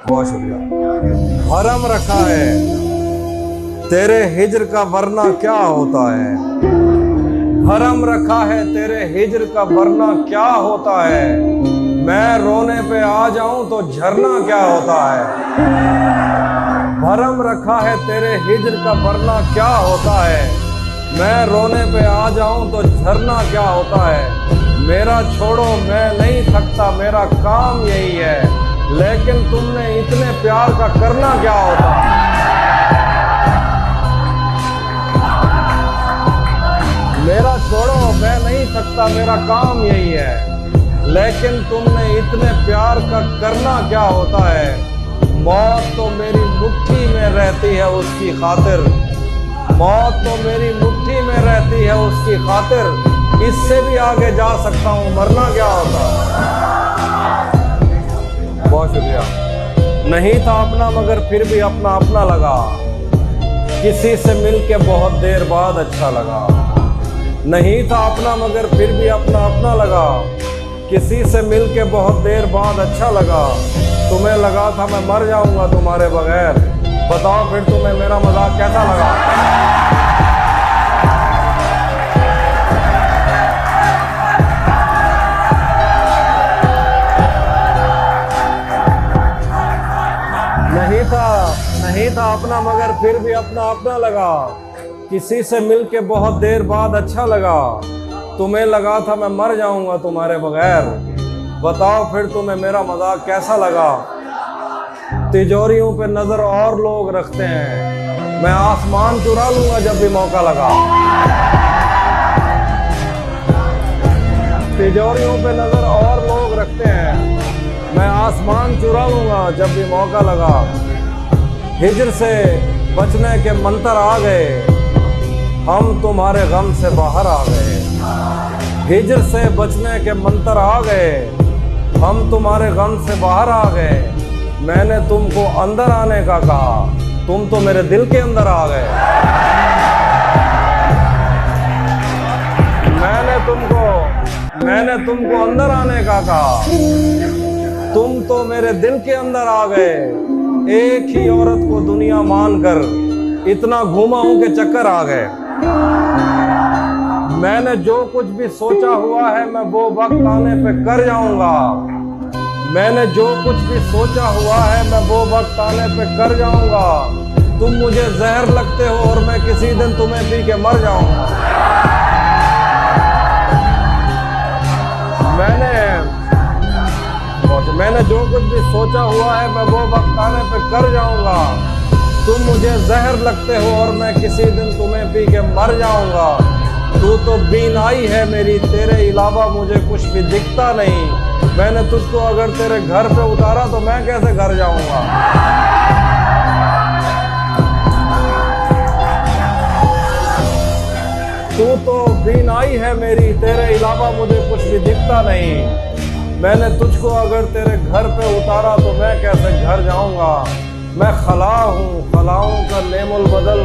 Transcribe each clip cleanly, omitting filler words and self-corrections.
बहुत शुक्रिया। हरम रखा है तेरे हिज्र का वरना क्या होता है। हरम रखा है तेरे हिज्र का वरना क्या होता है। मैं रोने पे आ जाऊं तो झरना क्या होता है। भरम रखा है तेरे हिज्र का वरना क्या होता है। मैं रोने पे आ जाऊं तो झरना क्या होता है। मेरा छोड़ो मैं नहीं थकता मेरा काम यही है। लेकिन तुमने इतने प्यार का करना क्या होता है। मेरा छोड़ो मैं नहीं थकता मेरा काम यही है। लेकिन तुमने इतने प्यार का करना क्या होता है। मौत तो मेरी मुट्ठी में रहती है उसकी खातिर। मौत तो मेरी मुट्ठी में रहती है उसकी खातिर। इससे भी आगे जा सकता हूँ मरना क्या होता है। बहुत शुक्रिया। नहीं था अपना मगर फिर भी अपना अपना लगा। किसी से मिलके बहुत देर बाद अच्छा लगा। नहीं था अपना मगर फिर भी अपना अपना लगा। किसी से मिलके बहुत देर बाद अच्छा लगा। तुम्हें लगा था मैं मर जाऊंगा तुम्हारे बगैर। बताओ फिर तुम्हें मेरा मजाक कैसा लगा। नहीं था अपना मगर फिर भी अपना अपना लगा। किसी से मिलके बहुत देर बाद अच्छा लगा। तुम्हें लगा था मैं मर जाऊंगा तुम्हारे बगैर। बताओ फिर तुम्हें मेरा मजाक कैसा लगा। तिजोरियों पे नजर और लोग रखते हैं। मैं आसमान चुरा लूंगा जब भी मौका लगा। तिजोरियों पे नजर और लोग रखते हैं। मैं आसमान चुरा लूंगा जब भी मौका लगा। हिज्र से बचने के मंत्र आ गए। हम तुम्हारे गम से बाहर आ गए। हिज्र से बचने के मंत्र आ गए। हम तुम्हारे गम से बाहर आ गए। मैंने तुमको अंदर आने का कहा। तुम तो मेरे दिल के अंदर आ गए। मैंने तुमको अंदर आने का कहा। तुम तो मेरे दिल के अंदर आ गए। एक ही औरत को दुनिया मानकर इतना घूमा हूं के चक्कर आ गए। मैंने जो कुछ भी सोचा हुआ है मैं वो वक्त आने पे कर जाऊंगा। मैंने जो कुछ भी सोचा हुआ है मैं वो वक्त आने पे कर जाऊंगा। तुम मुझे जहर लगते हो और मैं किसी दिन तुम्हें पी के मर जाऊंगा। मैंने जो कुछ भी सोचा हुआ है मैं वो वक्त आने पे कर जाऊंगा। तुम मुझे जहर लगते हो और मैं किसी दिन तुम्हें पी के मर जाऊंगा। तू तो बीनाई है मेरी तेरे अलावा मुझे कुछ भी दिखता नहीं। मैंने तुझको अगर तेरे घर पे उतारा तो मैं कैसे घर जाऊंगा। तू तो बीनाई है मेरी तेरे अलावा मुझे कुछ भी दिखता नहीं। मैंने तुझको अगर तेरे घर पे उतारा तो मैं कैसे घर जाऊंगा। मैं खला हूँ खलाओं का नेमुल बदल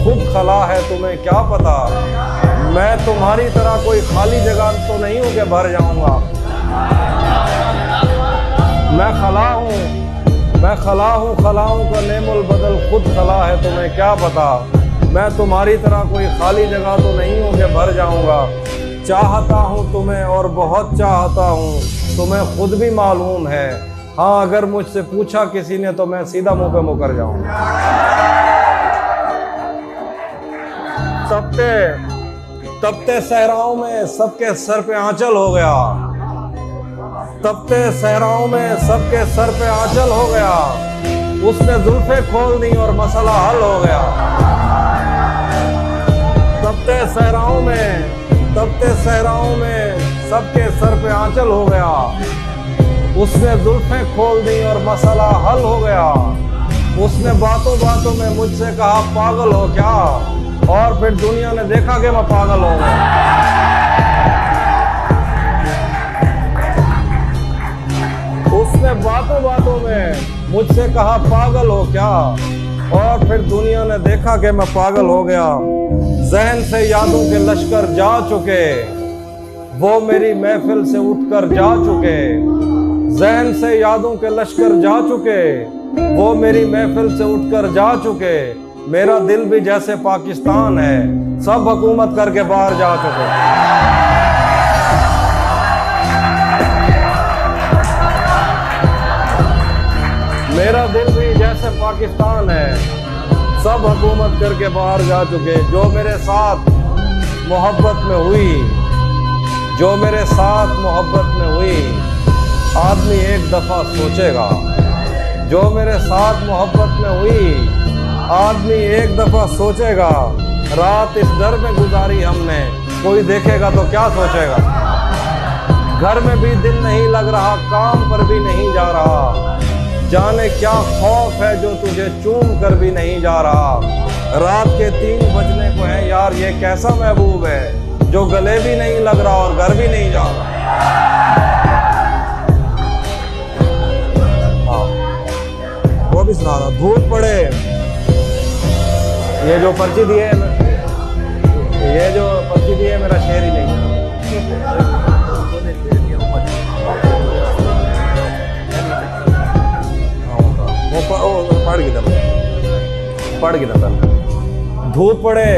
खुद खला है तुम्हें क्या पता। मैं तुम्हारी तरह कोई खाली जगह तो नहीं हूँ कि भर जाऊंगा। मैं खला हूँ खलाओं का नेमुल बदल खुद खला है तुम्हें क्या पता। मैं तुम्हारी तरह कोई खाली जगह तो नहीं हूँ कि भर जाऊंगा। चाहता हूँ तुम्हें और बहुत चाहता हूँ तुम्हें खुद भी मालूम है। हाँ अगर मुझसे पूछा किसी ने तो मैं सीधा मुंह पे मुकर जाऊंगा। तपते सहराओं में सबके सर पे आंचल हो गया। तपते सहराओं में सबके सर पे आंचल हो गया। उसने जुल्फे खोल दी और मसला हल हो गया। तपते सहराओं में सबके सर पे आंचल हो गया। उसने जुल्फे खोल दी और मसला हल हो गया। उसने बातों बातों में मुझसे कहा पागल हो क्या। और फिर दुनिया ने देखा कि मैं पागल हो गया। उसने बातों बातों में मुझसे कहा पागल हो क्या। और फिर दुनिया ने देखा कि मैं पागल हो गया। जहन से यादों के लश्कर जा चुके। वो मेरी महफिल से उठकर जा चुके। जहन से यादों के लश्कर जा चुके। वो मेरी महफिल से उठकर जा चुके। मेरा दिल भी जैसे पाकिस्तान है, सब हुकूमत करके बाहर जा चुके। मेरा दिल भी जैसे पाकिस्तान है, सब हुकूमत करके बाहर जा चुके। जो मेरे साथ मोहब्बत में हुई, जो मेरे साथ मोहब्बत में हुई, आदमी एक दफ़ा सोचेगा। जो मेरे साथ मोहब्बत में हुई, आदमी एक दफ़ा सोचेगा। रात इस डर में गुजारी हमने, कोई देखेगा तो क्या सोचेगा। घर में भी दिल नहीं लग रहा, काम पर भी नहीं जा रहा। जाने क्या खौफ है जो तुझे चूम कर भी नहीं जा रहा। रात के 3 बजने को है यार, ये कैसा महबूब है जो गले भी नहीं लग रहा और घर भी नहीं जा रहा। हाँ, वो भी सुना रहा। धूप पड़े, ये जो पर्ची दी है, ये जो पर्ची दी है मेरा शेर ही नहीं है। पढ़ के दम। धूप पड़े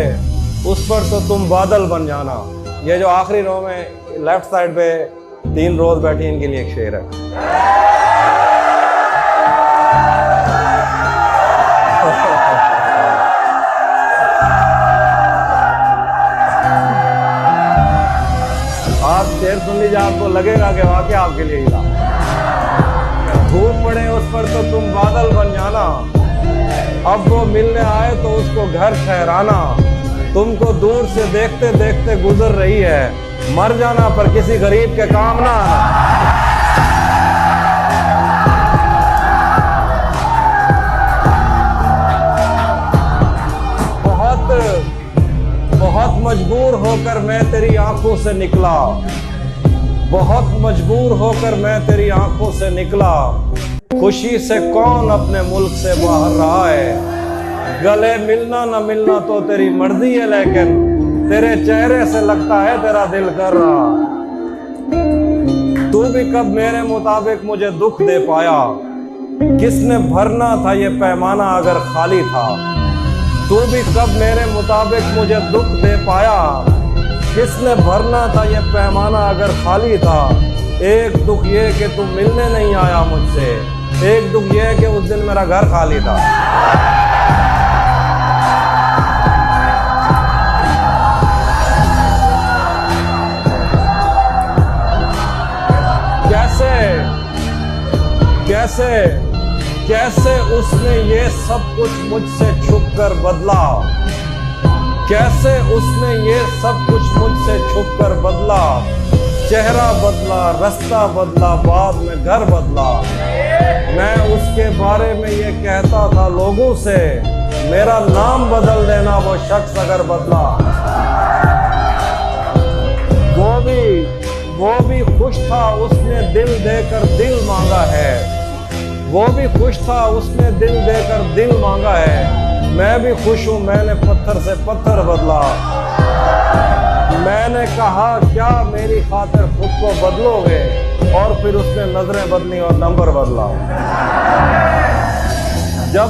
उस पर तो तुम बादल बन जाना। ये जो आखिरी रो में लेफ्ट साइड पे 3 रोज बैठी, इनके लिए एक शेर है। आप शेर सुन लीजिए, आपको लगेगा कि वाकई आपके लिए ही था। धूप पड़े उस पर तो तुम बादल बन जाना। अब वो मिलने आए तो उसको घर ठहराना। तुमको दूर से देखते देखते गुजर रही है, मर जाना पर किसी गरीब के काम ना आना। बहुत मजबूर होकर मैं तेरी आंखों से निकला। बहुत मजबूर होकर मैं तेरी आंखों से निकला। खुशी से कौन अपने मुल्क से बाहर रहा है। गले मिलना न मिलना तो तेरी मर्जी है, लेकिन तेरे चेहरे से लगता है तेरा दिल कर रहा। तू भी कब मेरे मुताबिक मुझे दुख दे पाया। किसने भरना था ये पैमाना अगर खाली था। तू भी कब मेरे मुताबिक मुझे दुख दे पाया। किसने भरना था ये पैमाना अगर खाली था। एक दुख ये कि तू मिलने नहीं आया मुझसे। एक दुख ये कि उस दिन मेरा घर खाली था। कैसे कैसे कैसे उसने ये सब कुछ मुझसे छुप कर बदला। कैसे उसने ये सब कुछ मुझसे छुप कर बदला। चेहरा बदला, रास्ता बदला, बाद में घर बदला। मैं उसके बारे में ये कहता था लोगों से, मेरा नाम बदल देना वो शख्स अगर बदला। वो भी खुश था, उसने दिल देकर दिल मांगा है। वो भी खुश था, उसने दिल देकर दिल मांगा है। मैं भी खुश हूँ, मैंने पत्थर से पत्थर बदला। मैंने कहा क्या मेरी खातिर खुद को बदलोगे, और फिर उसने नजरें बदली और नंबर बदला। जब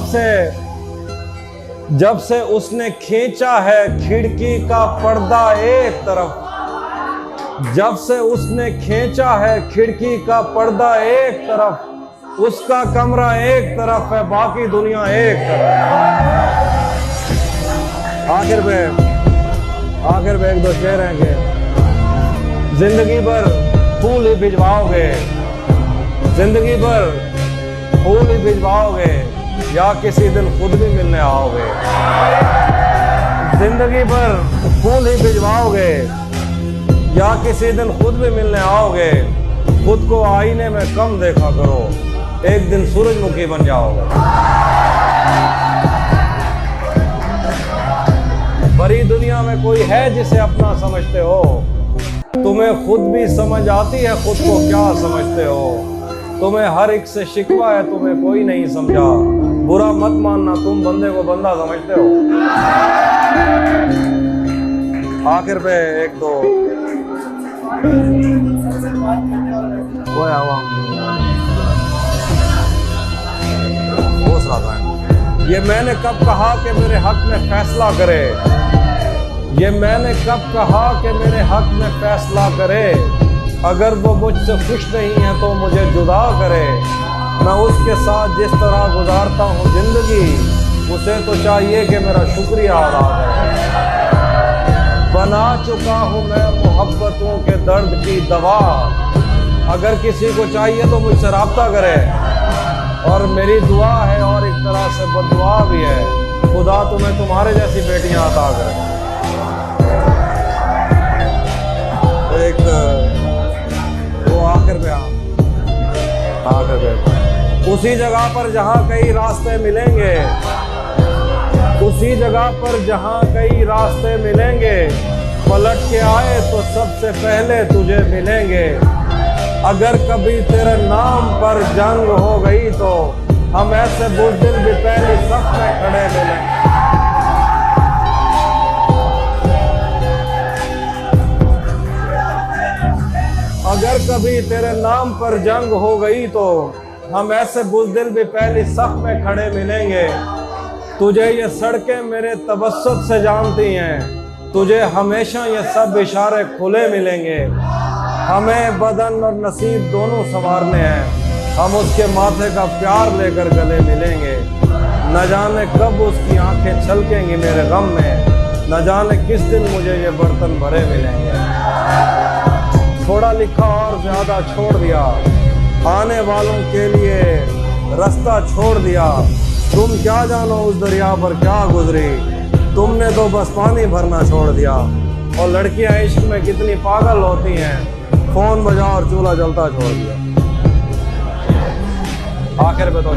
से उसने खींचा है खिड़की का पर्दा एक तरफ। जब से उसने खींचा है खिड़की का पर्दा एक तरफ। उसका कमरा एक तरफ है, बाकी दुनिया एक तरफ। आखिर में एक दो शेर हैं कि जिंदगी भर फूल ही भिजवाओगे। जिंदगी भर फूल ही भिजवाओगे, या किसी दिन खुद भी मिलने आओगे। जिंदगी भर फूल ही भिजवाओगे, या किसी दिन खुद भी मिलने आओगे। खुद को आईने में कम देखा करो, एक दिन सूरजमुखी बन जाओगे। बड़ी दुनिया में कोई है जिसे अपना समझते हो। तुम्हें खुद भी समझ आती है खुद को क्या समझते हो। तुम्हें हर एक से शिकवा है, तुम्हें कोई नहीं समझा। बुरा मत मानना, तुम बंदे को बंदा समझते हो। आखिर पे एक दो वो है ये मैंने कब कहा कि मेरे हक में फैसला करे, ये मैंने कब कहा कि मेरे हक में फैसला करे। अगर वो मुझसे खुश नहीं है तो मुझे जुदा करे। मैं उसके साथ जिस तरह गुजारता हूँ जिंदगी, उसे तो चाहिए कि मेरा शुक्रिया अदा करे। बना चुका हूँ मैं मोहब्बतों के दर्द की दवा। अगर किसी को चाहिए तो मुझसे राब्ता करे। और मेरी दुआ है और एक तरह से बददुआ भी है, खुदा तुम्हें तुम्हारे जैसी बेटियां अता करे। एक वो आखिर पे उसी जगह पर जहाँ कई रास्ते मिलेंगे, उसी जगह पर जहाँ कई रास्ते मिलेंगे, पलट के आए तो सबसे पहले तुझे मिलेंगे। अगर कभी तेरे नाम पर जंग हो गई तो हम ऐसे बुज़दिल भी पहली सफ में खड़े मिलेंगे। अगर कभी तेरे नाम पर जंग हो गई तो हम ऐसे बुज़दिल भी पहली सफ में खड़े मिलेंगे। तुझे ये सड़कें मेरे तबस्सुत से जानती हैं, तुझे हमेशा ये सब इशारे खुले मिलेंगे। हमें बदन और नसीब दोनों संवारने हैं, हम उसके माथे का प्यार लेकर गले मिलेंगे। न जाने कब उसकी आंखें छलकेंगी मेरे गम में, न जाने किस दिन मुझे ये बर्तन भरे मिलेंगे। थोड़ा लिखा और ज्यादा छोड़ दिया, आने वालों के लिए रास्ता छोड़ दिया। तुम क्या जानो उस दरिया पर क्या गुजरी, तुमने तो बस पानी भरना छोड़ दिया। और लड़कियां इश्क में कितनी पागल होती हैं, फोन बजा और चूल्हा जलता छोड़ दिया। आखिर पे तो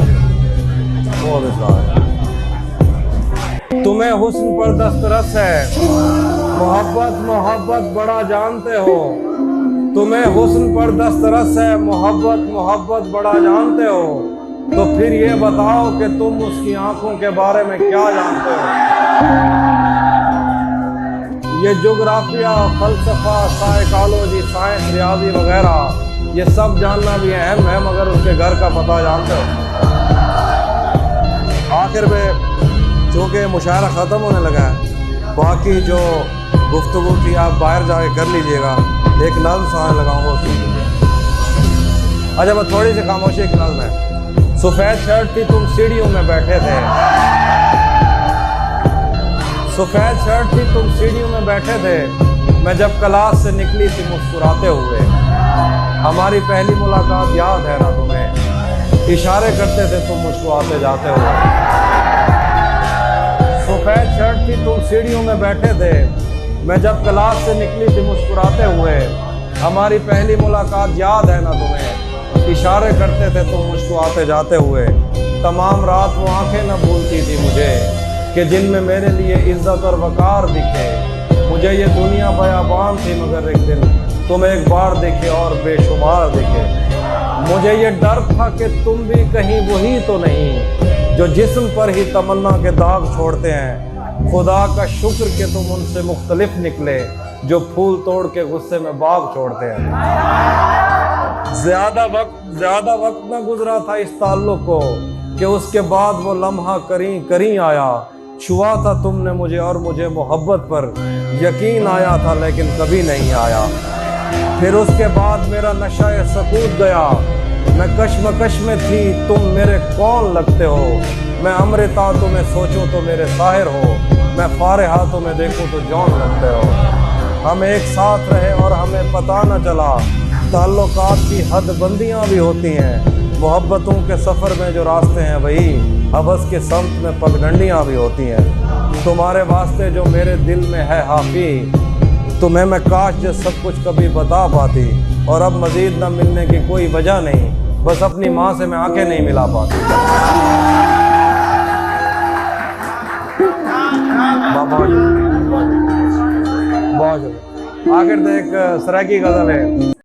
तुम्हें हुस्न पर दस्तरस है, मोहब्बत मोहब्बत बड़ा जानते हो। तुम्हें हुस्न पर दस्तरस है, मोहब्बत मोहब्बत बड़ा जानते हो। तो फिर ये बताओ कि तुम उसकी आंखों के बारे में क्या जानते हो। ये जोग्राफिया, फलसफा, साइकोलॉजी, साइंस, रियाजी वगैरह ये सब जानना भी अहम है, मगर उसके घर का पता जानते हो। आखिर में चूँकि मुशायरा ख़त्म होने लगा है, बाकी जो गुफ्तगू थी आप बाहर जाके कर लीजिएगा। एक नज़्म सुनाने लगाऊंगा उसके लिए। अच्छा, मैं थोड़ी सी खामोशी एक नज़्म है। सफ़ेद शर्ट थी तुम सीढ़ियों में बैठे थे, सफ़ेद शर्ट थी तुम सीढ़ियों में बैठे थे। मैं जब क्लास से निकली थी मुस्कुराते हुए। हमारी पहली मुलाकात याद है ना तुम्हें, इशारे करते थे तुम मुझको आते जाते हुए। सफ़ेद शर्ट थी तुम सीढ़ियों में बैठे थे, मैं जब क्लास से निकली थी मुस्कुराते हुए। हमारी पहली मुलाकात याद है ना तुम्हें, इशारे करते थे तुम मुझको आते जाते हुए। तमाम रात वो आंखें न भूलती थी मुझे, कि जिनमें मेरे लिए इज्जत और वकार दिखे। मुझे ये दुनिया बयाबान थी मगर एक दिन तुम एक बार देखे और बेशुमार दिखे। मुझे ये डर था कि तुम भी कहीं वही तो नहीं, जो जिस्म पर ही तमन्ना के दाग छोड़ते हैं। खुदा का शुक्र कि तुम उनसे मुख्तलिफ निकले, जो फूल तोड़ के गुस्से में बाग छोड़ते हैं। ज्यादा वक्त न गुजरा था इस ताल्लुक को, कि उसके बाद वो लम्हा करीं आया। छुआ था तुमने मुझे और मुझे मोहब्बत पर यकीन आया था, लेकिन कभी नहीं आया। फिर उसके बाद मेरा नशा सकूत गया। मैं कश्मकश में थी, तुम मेरे कौन लगते हो। मैं अमृता तुम्हें सोचूं तो मेरे साहिर हो, मैं फारे हाथों में देखूं तो जौन लगते हो। हम एक साथ रहे और हमें पता न चला, ताल्लुकात की हदबंदियां भी होती हैं। मोहब्बतों के सफ़र में जो रास्ते हैं वही हवस के समत में पगडंडियां भी होती हैं। तुम्हारे वास्ते जो मेरे दिल में है हाफी, तुम्हें मैं काश जो सब कुछ कभी बता पाती। और अब मज़ीद न मिलने की कोई वजह नहीं, बस अपनी माँ से मैं आंखें नहीं मिला पाती। बहुत आखिर तो एक सराकी गज़ल है।